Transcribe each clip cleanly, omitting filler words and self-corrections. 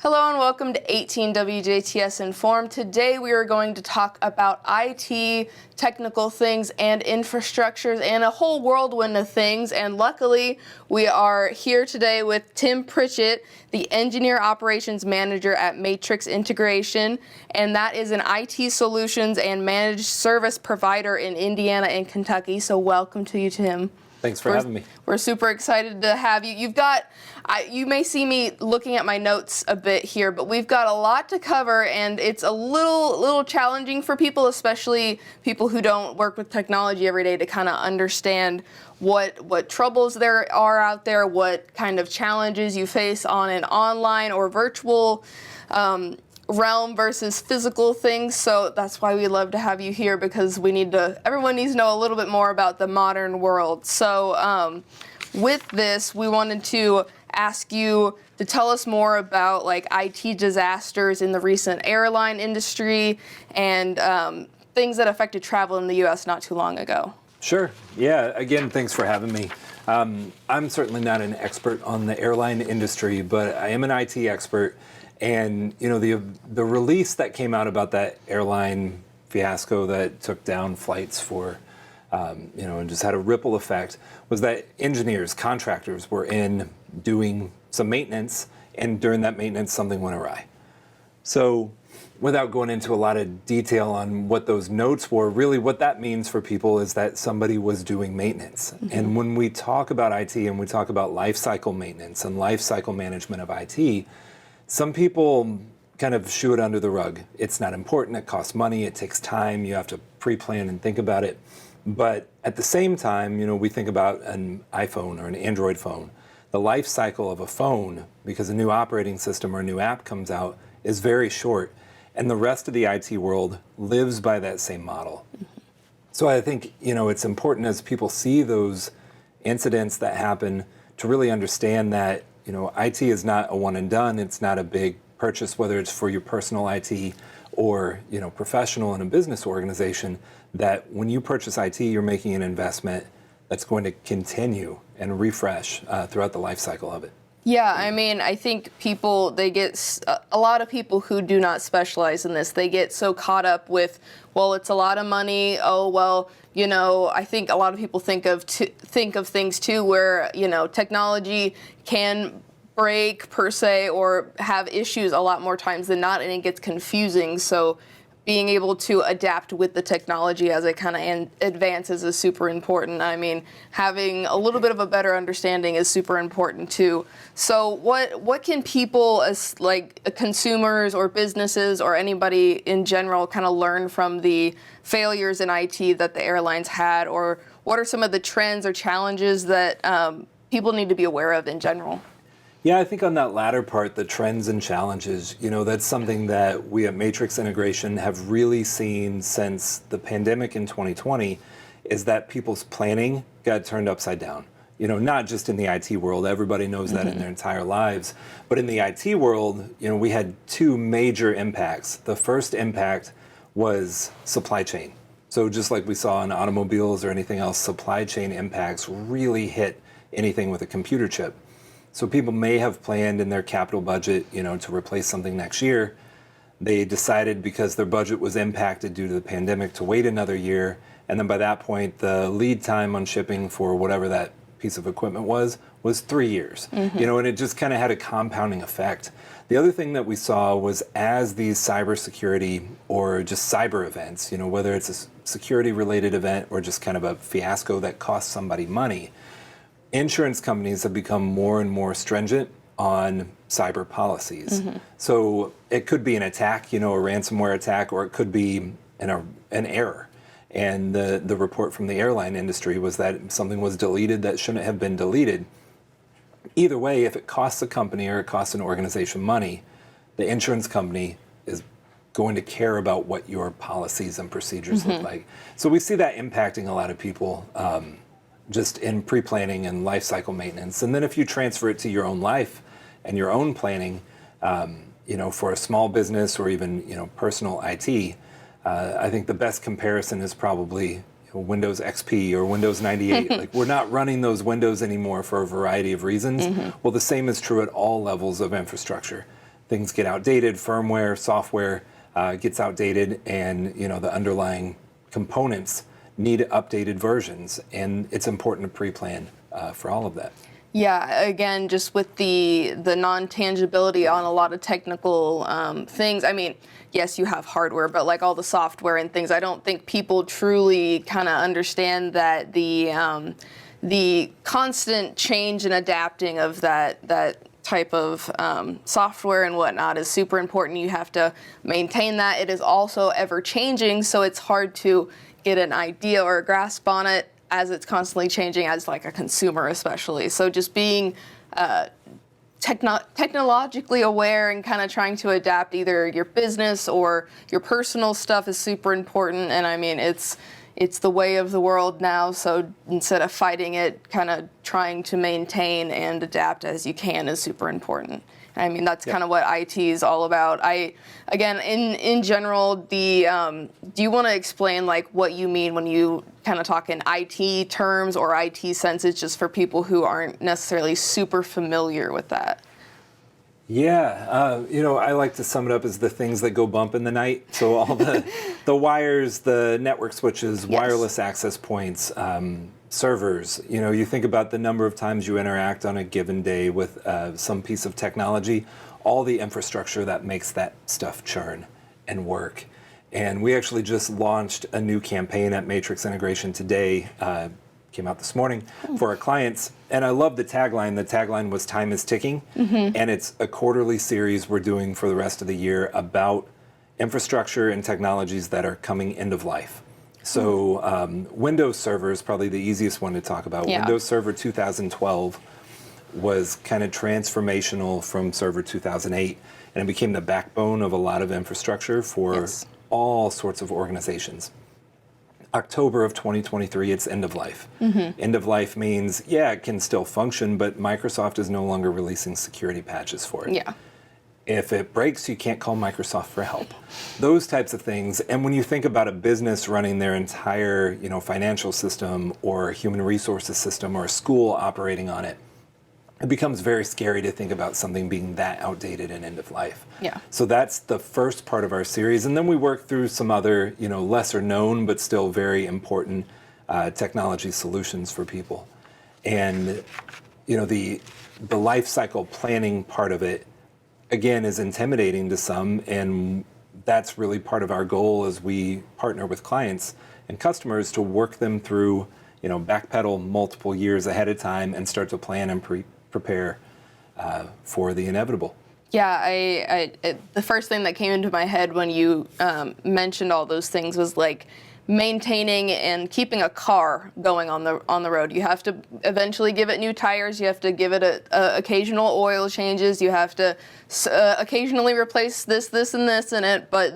Hello and welcome to 18 WJTS in.form. Today we are going to talk about IT, technical things, and infrastructures, and a whole whirlwind of things. And luckily, we are here today with Tim Pritchett, the Engineer Operations Manager at Matrix Integration, and that is an IT solutions and managed service provider in Indiana and Kentucky. So welcome to you, Tim. Thanks for having me. We're super excited to have you. You may see me looking at my notes a bit here, but we've got a lot to cover, and it's a little challenging for people, especially people who don't work with technology every day, to kind of understand what troubles there are out there, what kind of challenges you face on an online or virtual realm versus physical things. So that's why we love to have you here, because everyone needs to know a little bit more about the modern world. So with this, we wanted to ask you to tell us more about IT disasters in the recent airline industry and things that affected travel in the U.S. not too long ago. Sure. Yeah. Again, thanks for having me. I'm certainly not an expert on the airline industry, but I am an IT expert. And the release that came out about that airline fiasco that took down flights for, and just had a ripple effect, was that engineers, contractors were in doing some maintenance, and during that maintenance something went awry. So without going into a lot of detail on what those notes were, really what that means for people is that somebody was doing maintenance. Mm-hmm. And when we talk about IT and we talk about life cycle maintenance and life cycle management of IT, some people kind of shoo it under the rug. It's not important, it costs money, it takes time, you have to pre-plan and think about it. But at the same time, we think about an iPhone or an Android phone. The life cycle of a phone, because a new operating system or a new app comes out, is very short. And the rest of the IT world lives by that same model. Mm-hmm. So I think, it's important as people see those incidents that happen to really understand that IT is not a one and done. It's not a big purchase, whether it's for your personal IT or, professional in a business organization, that when you purchase IT, you're making an investment that's going to continue and refresh throughout the life cycle of it. Yeah, I think a lot of people who do not specialize in this, they get so caught up with, well, it's a lot of money. Oh, well, I think a lot of people think of things too where, technology can break per se or have issues a lot more times than not, and it gets confusing. So being able to adapt with the technology as it kind of advances is super important. Having a little bit of a better understanding is super important too. So what can people, as consumers or businesses or anybody in general, kind of learn from the failures in IT that the airlines had, or what are some of the trends or challenges that people need to be aware of in general? Yeah, I think on that latter part, the trends and challenges, that's something that we at Matrix Integration have really seen since the pandemic in 2020, is that people's planning got turned upside down. Not just in the IT world, everybody knows that in their entire lives, but in the IT world, we had two major impacts. The first impact was supply chain. So just like we saw in automobiles or anything else, supply chain impacts really hit anything with a computer chip. So people may have planned in their capital budget, to replace something next year. They decided, because their budget was impacted due to the pandemic, to wait another year. And then by that point, the lead time on shipping for whatever that piece of equipment was 3 years. Mm-hmm. And it just kind of had a compounding effect. The other thing that we saw was, as these cybersecurity or just cyber events, whether it's a security related event or just kind of a fiasco that costs somebody money, insurance companies have become more and more stringent on cyber policies. Mm-hmm. So it could be an attack, a ransomware attack, or it could be an error. And the report from the airline industry was that something was deleted that shouldn't have been deleted. Either way, if it costs a company or it costs an organization money, the insurance company is going to care about what your policies and procedures look like. So we see that impacting a lot of people, just in pre-planning and life cycle maintenance. And then if you transfer it to your own life and your own planning, for a small business or even, personal IT, I think the best comparison is probably Windows XP or Windows 98. We're not running those Windows anymore for a variety of reasons. Mm-hmm. Well, the same is true at all levels of infrastructure. things get outdated, firmware, software gets outdated, and the underlying components need updated versions, and it's important to pre-plan for all of that. Yeah, again, just with the non-tangibility on a lot of technical things. I mean, yes, you have hardware, but like all the software and things, I don't think people truly kind of understand that the constant change and adapting of that type of software and whatnot is super important. You have to maintain that. It is also ever changing, so it's hard to get an idea or a grasp on it as it's constantly changing as like a consumer especially. So just being technologically aware and kind of trying to adapt either your business or your personal stuff is super important. And I mean, it's the way of the world now. So instead of fighting it, kind of trying to maintain and adapt as you can is super important. I mean, that's kind of what IT is all about. Again, in general, do you want to explain like what you mean when you kind of talk in IT terms or IT senses, just for people who aren't necessarily super familiar with that? Yeah, I like to sum it up as the things that go bump in the night. So all the wires, the network switches, wireless access points, servers. You think about the number of times you interact on a given day with some piece of technology, all the infrastructure that makes that stuff churn and work. And we actually just launched a new campaign at Matrix Integration today, came out this morning, for our clients. And I love the tagline. The tagline was "Time is ticking." And it's a quarterly series we're doing for the rest of the year about infrastructure and technologies that are coming end of life. So Windows Server is probably the easiest one to talk about. Yeah. Windows Server 2012 was kind of transformational from Server 2008, and it became the backbone of a lot of infrastructure for all sorts of organizations. October of 2023, it's end of life. End of life means, it can still function, but Microsoft is no longer releasing security patches for it. Yeah. If it breaks, you can't call Microsoft for help. Those types of things. And when you think about a business running their entire, financial system or human resources system or a school operating on it, it becomes very scary to think about something being that outdated and end of life. Yeah. So that's the first part of our series. And then we work through some other, lesser known but still very important technology solutions for people. And, the life cycle planning part of it, again, is intimidating to some, and that's really part of our goal as we partner with clients and customers to work them through, backpedal multiple years ahead of time and start to plan and prepare for the inevitable. Yeah, the first thing that came into my head when you mentioned all those things was like maintaining and keeping a car going on the road. You have to eventually give it new tires. You have to give it occasional oil changes. You have to occasionally replace this, and this in it. But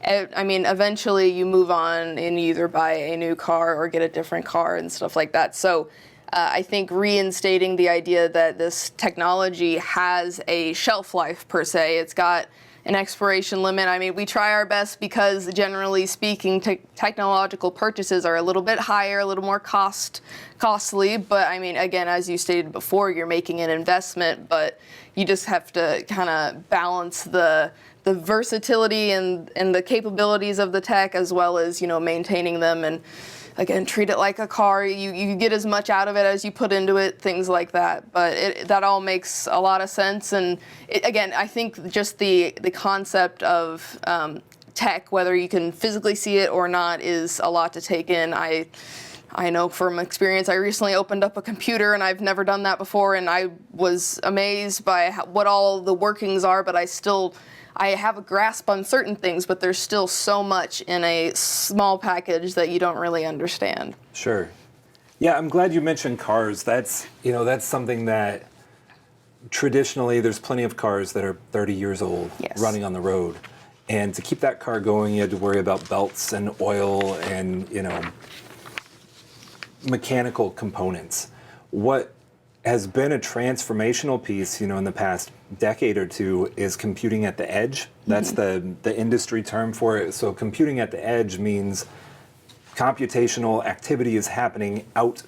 eventually you move on and you either buy a new car or get a different car and stuff like that. So I think reinstating the idea that this technology has a shelf life per se. It's got an expiration limit. I mean, we try our best because generally speaking, technological purchases are a little bit higher, a little more costly. But I mean, again, as you stated before, you're making an investment, but you just have to kind of balance the versatility and the capabilities of the tech as well as, maintaining them. And again, treat it like a car. You get as much out of it as you put into it, things like that. But that all makes a lot of sense. And again, I think just the concept of tech, whether you can physically see it or not, is a lot to take in. I know from experience, I recently opened up a computer and I've never done that before, and I was amazed by what all the workings are, but I have a grasp on certain things, but there's still so much in a small package that you don't really understand. Sure. Yeah, I'm glad you mentioned cars. That's something that traditionally there's plenty of cars that are 30 years old running on the road. And to keep that car going, you had to worry about belts and oil and, mechanical components. What has been a transformational piece, in the past decade or two is computing at the edge. That's the industry term for it. So computing at the edge means computational activity is happening out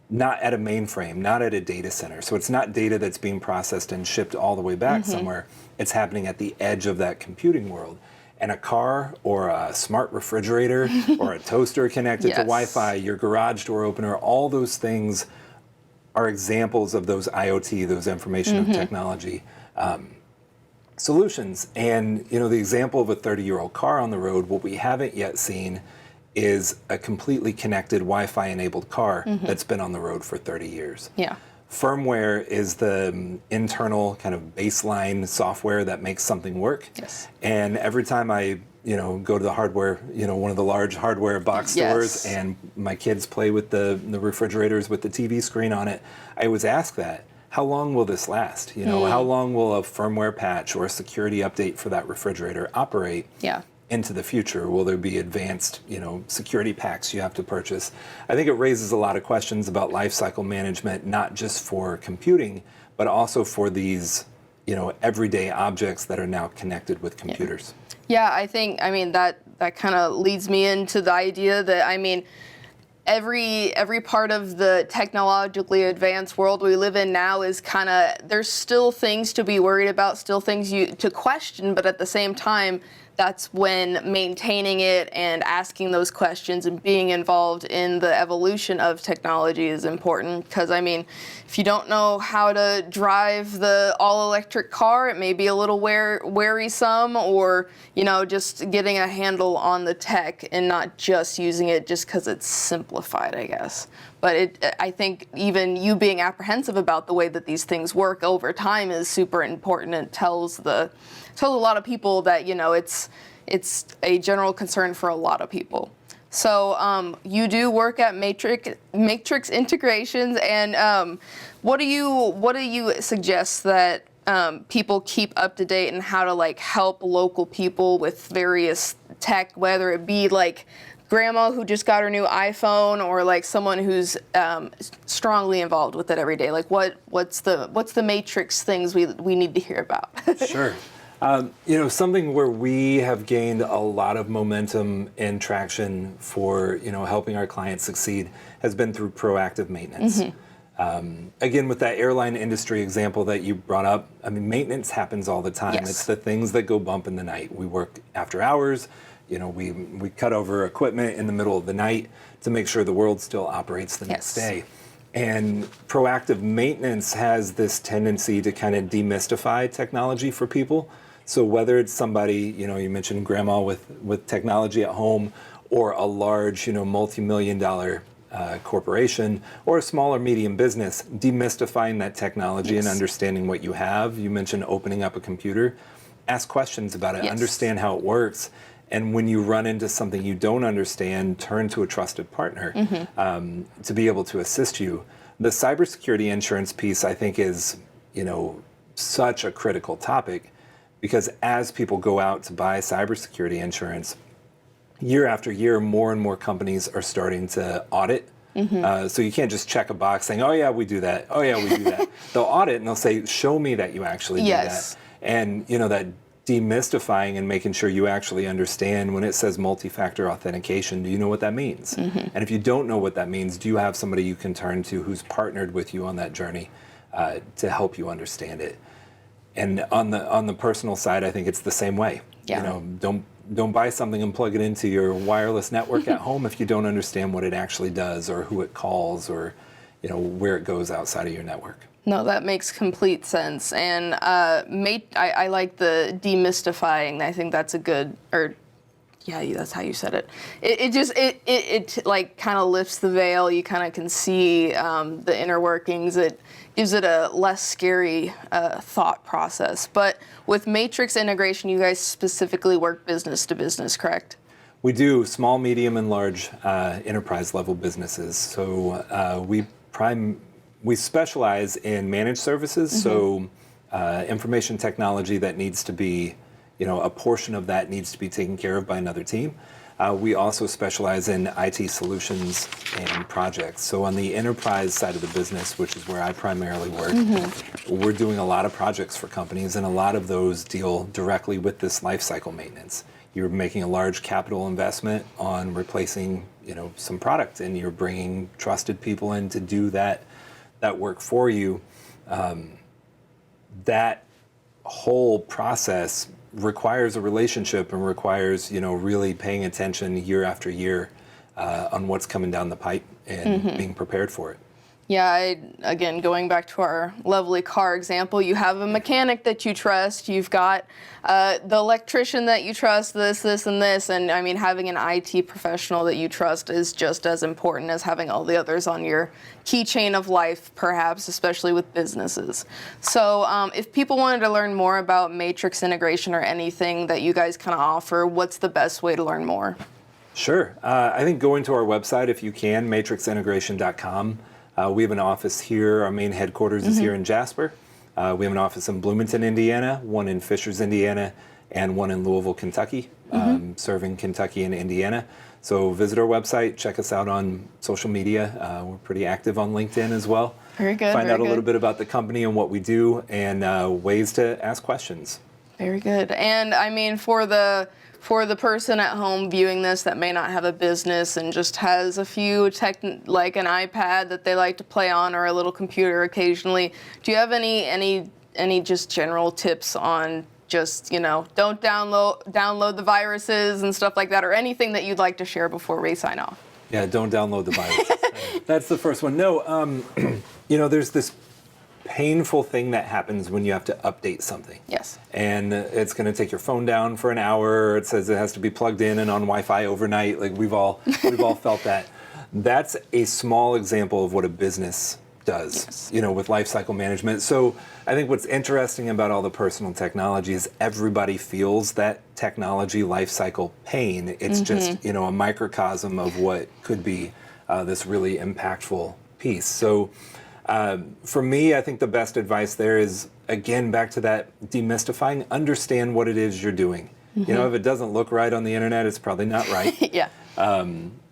not at a mainframe, not at a data center. So it's not data that's being processed and shipped all the way back somewhere. It's happening at the edge of that computing world. And a car or a smart refrigerator or a toaster connected to Wi-Fi, your garage door opener, all those things are examples of those IoT, those information of technology solutions. And the example of a 30-year-old car on the road, what we haven't yet seen is a completely connected Wi-Fi enabled car that's been on the road for 30 years. Yeah. Firmware is the internal kind of baseline software that makes something work. Yes. And every time I, go to the hardware, one of the large hardware box stores, and my kids play with the refrigerators with the TV screen on it, I always ask that, how long will this last? How long will a firmware patch or a security update for that refrigerator operate? Yeah. Into the future? Will there be advanced, security packs you have to purchase? I think it raises a lot of questions about lifecycle management, not just for computing, but also for these, everyday objects that are now connected with computers. Yeah, I mean, that kind of leads me into the idea that, every part of the technologically advanced world we live in now is kind of, there's still things to be worried about, still things to question, but at the same time, that's when maintaining it and asking those questions and being involved in the evolution of technology is important. Because, if you don't know how to drive the all-electric car, it may be a little wearisome, or, just getting a handle on the tech and not just using it just because it's simplified, I guess. But I think even you being apprehensive about the way that these things work over time is super important. It tells a lot of people that, it's a general concern for a lot of people. So you do work at Matrix Integrations, and what do you suggest that people keep up to date, and how to help local people with various tech, whether it be grandma who just got her new iPhone, or someone who's strongly involved with it every day? What's the Matrix things we need to hear about? Sure. Something where we have gained a lot of momentum and traction for, helping our clients succeed has been through proactive maintenance. Again, with that airline industry example that you brought up, maintenance happens all the time. Yes. It's the things that go bump in the night. We work after hours. We cut over equipment in the middle of the night to make sure the world still operates the next day. And proactive maintenance has this tendency to kind of demystify technology for people. So whether it's somebody, you mentioned grandma with technology at home, or a large, multi-million-dollar corporation, or a small or medium business, demystifying that technology and understanding what you have. You mentioned opening up a computer. Ask questions about it, understand how it works. And when you run into something you don't understand, turn to a trusted partner to be able to assist you. The cybersecurity insurance piece, I think, is, such a critical topic, because as people go out to buy cybersecurity insurance, year after year, more and more companies are starting to audit. So you can't just check a box saying, oh yeah, we do that. Oh yeah, we do that. They'll audit and they'll say, show me that you actually do that. And that demystifying and making sure you actually understand when it says multi-factor authentication, do you know what that means? And if you don't know what that means, do you have somebody you can turn to who's partnered with you on that journey to help you understand it? And on the personal side, I think it's the same way. Don't buy something and plug it into your wireless network at home if you don't understand what it actually does, or who it calls, or where it goes outside of your network. No, that makes complete sense. And I like the demystifying. I think that's a good, that's how you said it. It kind of lifts the veil. You kind of can see the inner workings. It gives it a less scary thought process. But with Matrix Integration, you guys specifically work business to business, correct? We do small, medium, and large enterprise level businesses. So we specialize in managed services. So information technology that needs to be, a portion of that needs to be taken care of by another team. We also specialize in IT solutions and projects. So on the enterprise side of the business, which is where I primarily work, we're doing a lot of projects for companies, and a lot of those deal directly with this lifecycle maintenance. You're making a large capital investment on replacing, some product, and you're bringing trusted people in to do that work for you. That whole process requires a relationship and requires, really paying attention year after year on what's coming down the pipe and being prepared for it. Yeah, again, going back to our lovely car example, you have a mechanic that you trust, you've got the electrician that you trust, this, and this, and I mean, having an IT professional that you trust is just as important as having all the others on your keychain of life, perhaps, especially with businesses. So if people wanted to learn more about matrix integration or anything that you guys kind of offer, what's the best way to learn more? Sure. I think going to our website, if you can, matrixintegration.com. We have an office here. Our main headquarters is here in Jasper. We have an office in Bloomington, Indiana, one in Fishers, Indiana, and one in Louisville, Kentucky, serving Kentucky and Indiana. So visit our website, check us out on social media. We're pretty active on LinkedIn as well. Very good. Find out a little bit about the company and what we do, and ways to ask questions. Very good. And I mean, for the person at home viewing this that may not have a business and just has a few like an iPad that they like to play on or a little computer occasionally, do you have any just general tips on just, don't download the viruses and stuff like that, or anything that you'd like to share before we sign off? Yeah, don't download the viruses. That's the first one. No, there's this painful thing that happens when you have to update something. Yes. And it's going to take your phone down for an hour. It says it has to be plugged in and on Wi-Fi overnight. Like we've all felt that. That's a small example of what a business does, yes. With life cycle management. So I think what's interesting about all the personal technology is everybody feels that technology life cycle pain. It's just, a microcosm of what could be this really impactful piece. So for me, I think the best advice there is, again, back to that demystifying, understand what it is you're doing. If it doesn't look right on the internet, it's probably not right. Yeah.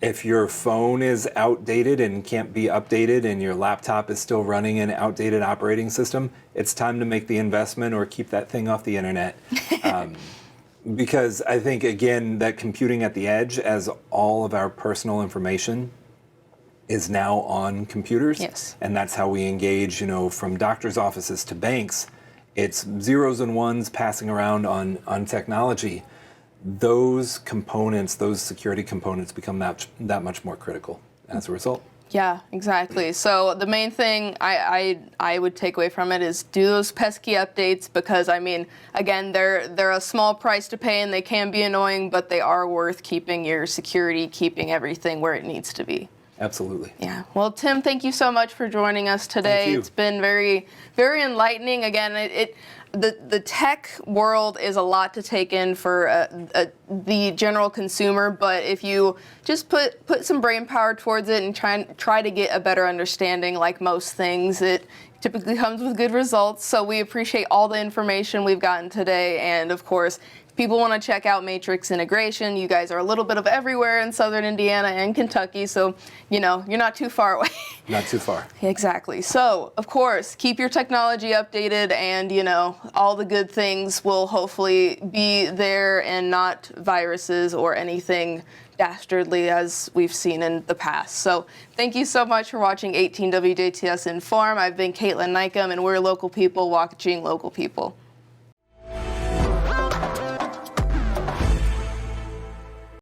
If your phone is outdated and can't be updated and your laptop is still running an outdated operating system, it's time to make the investment or keep that thing off the internet. Because I think, again, that computing at the edge, as all of our personal information is now on computers. Yes. And that's how we engage, from doctors' offices to banks. It's zeros and ones passing around on technology. Those components, those security components become that much more critical as a result. Yeah, exactly. So the main thing I would take away from it is do those pesky updates, because I mean, again, they're a small price to pay and they can be annoying, but they are worth keeping your security, keeping everything where it needs to be. Absolutely. Yeah. Well, Tim, thank you so much for joining us today. Thank you. It's been very, very enlightening. Again, the tech world is a lot to take in for the general consumer, but if you just put some brain power towards it and try to get a better understanding, like most things, it typically comes with good results. So we appreciate all the information we've gotten today, and of course, people want to check out Matrix Integration. You guys are a little bit of everywhere in Southern Indiana and Kentucky, so you're not too far away. Not too far. Exactly. So, of course, keep your technology updated, and all the good things will hopefully be there, and not viruses or anything dastardly as we've seen in the past. So, thank you so much for watching 18 WJTS in.form. I've been Kaitlyn Neukam, and we're local people watching local people.